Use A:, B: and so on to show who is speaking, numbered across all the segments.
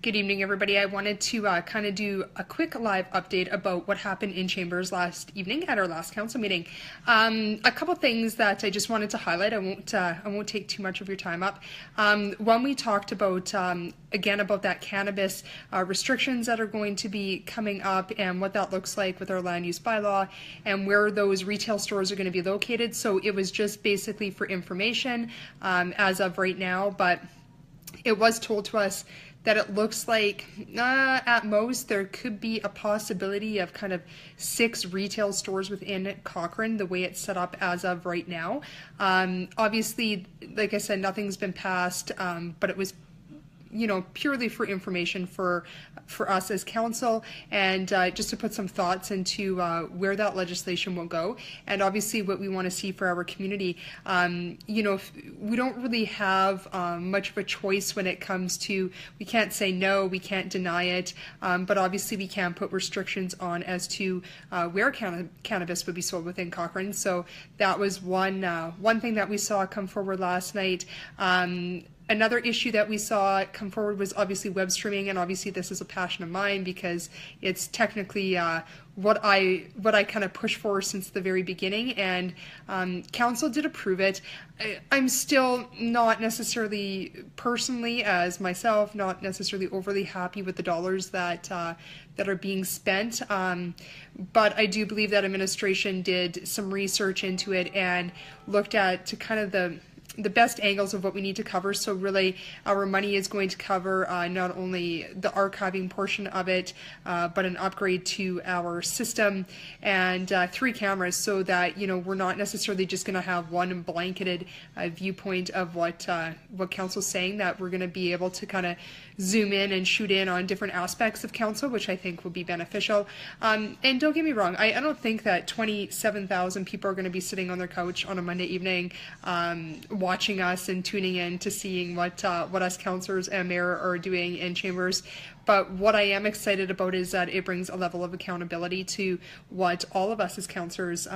A: Good evening, everybody. I wanted to kind of do a quick live update about what happened in Chambers last evening at our last council meeting. A couple things that I just wanted to highlight. I won't take too much of your time up. One, we talked about again about that cannabis restrictions that are going to be coming up and what that looks like with our land use bylaw and where those retail stores are going to be located. So it was just basically for information as of right now, but it was told to us that it looks like at most there could be a possibility of kind of 6 retail stores within Cochrane, the way it's set up as of right now. Obviously, like I said, nothing's been passed, but it was purely for information for us as council, and just to put some thoughts into where that legislation will go, and obviously what we want to see for our community. If we don't really have much of a choice when it comes to, we can't say no, we can't deny it, but obviously we can put restrictions on as to where cannabis would be sold within Cochrane. So that was one thing that we saw come forward last night. Another issue that we saw come forward was obviously web streaming, and obviously this is a passion of mine because it's technically what I kind of pushed for since the very beginning, and council did approve it. I'm still not necessarily, personally as myself, not necessarily overly happy with the dollars that are being spent, but I do believe that administration did some research into it and looked at to kind of the best angles of what we need to cover. So really our money is going to cover not only the archiving portion of it, but an upgrade to our system and 3 cameras, so that we're not necessarily just going to have one blanketed viewpoint of what council's saying, that we're going to be able to kind of zoom in and shoot in on different aspects of council, which I think will be beneficial. And don't get me wrong, I don't think that 27,000 people are going to be sitting on their couch on a Monday evening watching us and tuning in to seeing what us councillors and mayor are doing in Chambers. But what I am excited about is that it brings a level of accountability to what all of us as councillors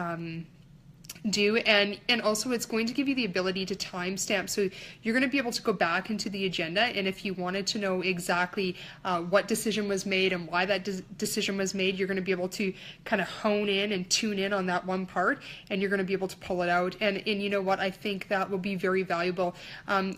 A: do, and also it's going to give you the ability to timestamp, so you're going to be able to go back into the agenda, and if you wanted to know exactly what decision was made and why that decision was made, you're going to be able to kind of hone in and tune in on that one part, and you're going to be able to pull it out, and you know what, I think that will be very valuable.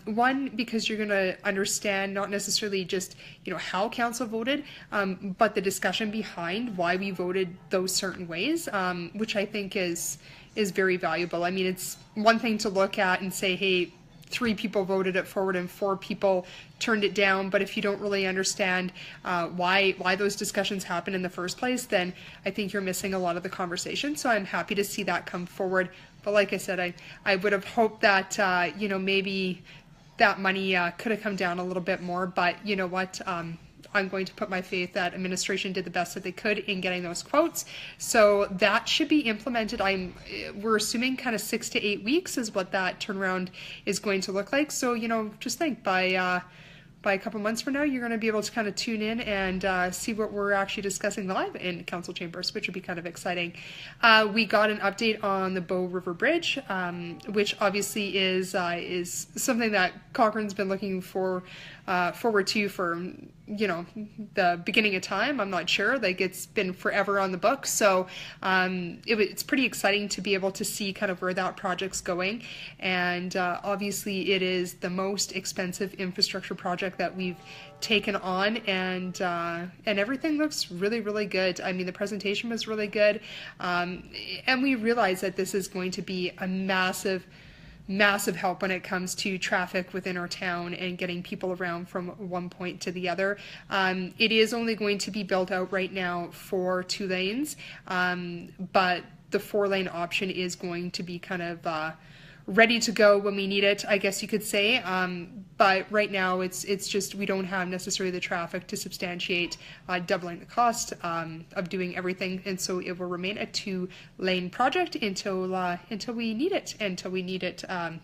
A: One, because you're going to understand not necessarily just how council voted, but the discussion behind why we voted those certain ways, which I think is very valuable. I mean, it's one thing to look at and say, hey, 3 people voted it forward and 4 people turned it down, but if you don't really understand why those discussions happen in the first place, then I think you're missing a lot of the conversation. So I'm happy to see that come forward. But like I said, I would have hoped that maybe that money could have come down a little bit more, but you know what, I'm going to put my faith that administration did the best that they could in getting those quotes. So that should be implemented. We're assuming kind of 6 to 8 weeks is what that turnaround is going to look like. So, just think by a couple months from now, you're going to be able to kind of tune in and see what we're actually discussing live in council chambers, which would be kind of exciting. We got an update on the Bow River Bridge, which obviously is something that Cochrane's been looking forward to for the beginning of time. I'm not sure, like it's been forever on the books, so it's pretty exciting to be able to see kind of where that project's going, and obviously it is the most expensive infrastructure project that we've taken on, and everything looks really, really good. I mean, the presentation was really good, and we realize that this is going to be a massive help when it comes to traffic within our town and getting people around from one point to the other. It is only going to be built out right now for 2 lanes, but the 4-lane option is going to be kind of ready to go when we need it, I guess you could say. But right now it's just we don't have necessarily the traffic to substantiate doubling the cost of doing everything, and so it will remain a 2-lane project until we need it,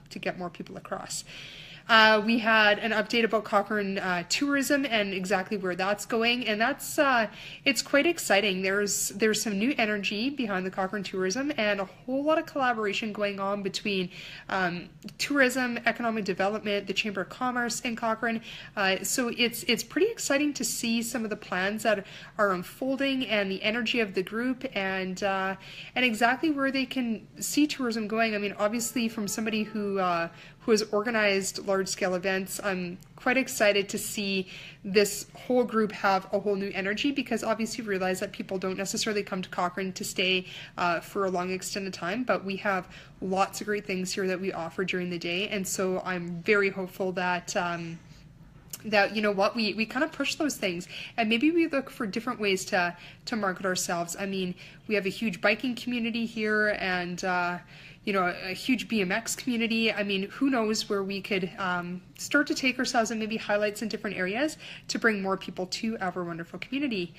A: to get more people across. We had an update about Cochrane tourism and exactly where that's going, and that's it's quite exciting. There's some new energy behind the Cochrane tourism and a whole lot of collaboration going on between tourism, economic development, the Chamber of Commerce, and Cochrane. So it's pretty exciting to see some of the plans that are unfolding and the energy of the group and exactly where they can see tourism going. I mean, obviously, from somebody who has organized large-scale events, I'm quite excited to see this whole group have a whole new energy, because obviously we realize that people don't necessarily come to Cochrane to stay for a long extended time, but we have lots of great things here that we offer during the day, and so I'm very hopeful that that, you know what, we kind of push those things, and maybe we look for different ways to market ourselves. I mean, we have a huge biking community here, and you know, a huge BMX community. I mean, who knows where we could start to take ourselves and maybe highlight some different areas to bring more people to our wonderful community.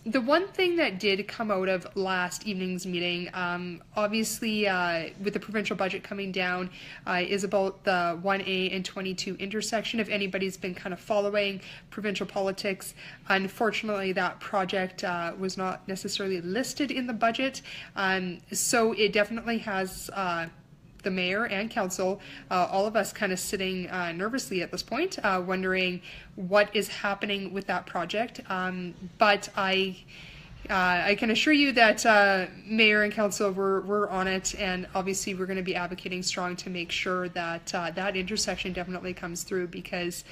A: The one thing that did come out of last evening's meeting, obviously with the provincial budget coming down, is about the 1A and 22 intersection. If anybody's been kind of following provincial politics, unfortunately that project was not necessarily listed in the budget, so it definitely has the mayor and council, all of us kind of sitting nervously at this point, wondering what is happening with that project. But I can assure you that mayor and council were on it, and obviously we're going to be advocating strong to make sure that that intersection definitely comes through, because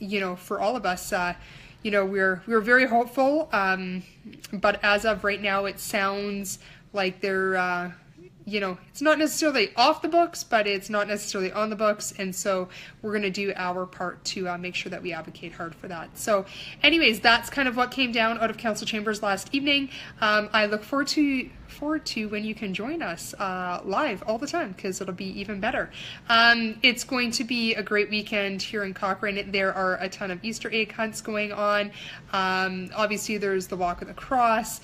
A: you know, for all of us, you know, we're very hopeful, but as of right now, it sounds like they're you know, it's not necessarily off the books, but it's not necessarily on the books, and so we're going to do our part to make sure that we advocate hard for that. So anyways, that's kind of what came down out of council chambers last evening. I look forward to when you can join us live all the time, because it'll be even better. It's going to be a great weekend here in Cochrane. There are a ton of Easter egg hunts going on. Obviously there's the Walk of the Cross.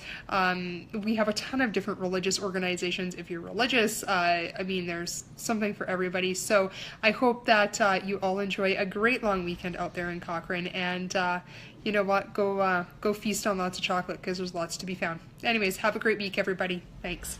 A: We have a ton of different religious organizations. If you're religious, I mean, there's something for everybody. So I hope that you all enjoy a great long weekend out there in Cochrane, and you know what, go feast on lots of chocolate, because there's lots to be found. Anyways, have a great week, everybody. Thanks.